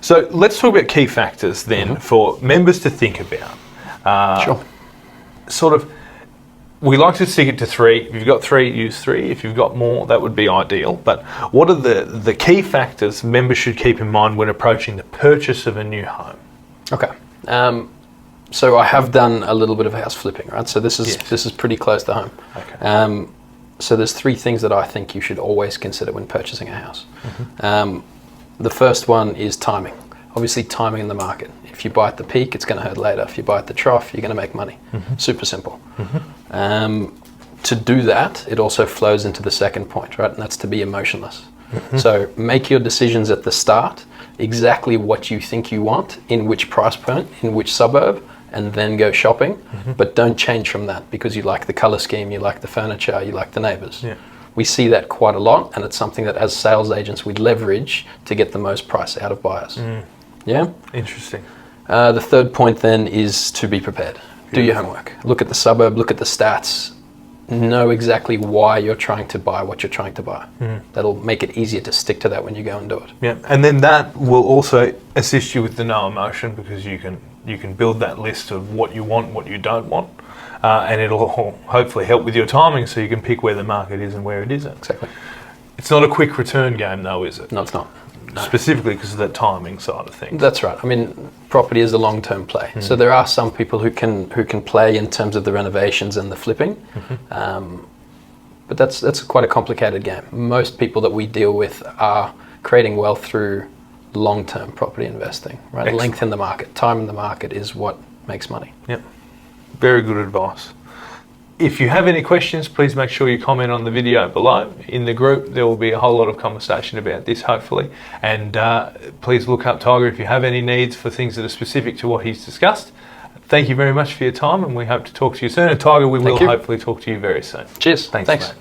So let's talk about key factors then for members to think about. Sure. Sort of, we like to stick it to 3. If you've got 3, use 3. If you've got more, that would be ideal. But what are the key factors members should keep in mind when approaching the purchase of a new home? Okay. So I have done a little bit of house flipping, right? So this is pretty close to home. Okay. So there's 3 things that I think you should always consider when purchasing a house. The first one is timing. Obviously, timing in the market. If you buy at the peak, it's going to hurt later. If you buy at the trough, you're going to make money. Super simple. To do that, it also flows into the second point, right? And that's to be emotionless. So make your decisions at the start, exactly what you think you want, in which price point, in which suburb, and then go shopping. But don't change from that because you like the color scheme, you like the furniture, you like the neighbors. Yeah. We see that quite a lot, and it's something that as sales agents we leverage to get the most price out of buyers. Yeah? Interesting. The third point then is to be prepared. Do your homework. Look at the suburb, look at the stats, know exactly why you're trying to buy what you're trying to buy. That'll make it easier to stick to that when you go and do it. Yeah, and then that will also assist you with the no emotion because you can build that list of what you want, what you don't want, and it'll hopefully help with your timing so you can pick where the market is and where it isn't. Exactly. It's not a quick return game though, is it? No, it's not. No. Specifically because of that timing side of things. That's right. I mean, property is a long-term play. So there are some people who can play in terms of the renovations and the flipping, but that's quite a complicated game. Most people that we deal with are creating wealth through long-term property investing. Right, Excellent. Length in the market, time in the market is what makes money. Yep, very good advice. If you have any questions, please make sure you comment on the video below. In the group, there will be a whole lot of conversation about this, hopefully. And please look up Tiger if you have any needs for things that are specific to what he's discussed. Thank you very much for your time, and we hope to talk to you soon. And Tiger, we will hopefully talk to you very soon. Cheers. Thanks. Thanks. Mate.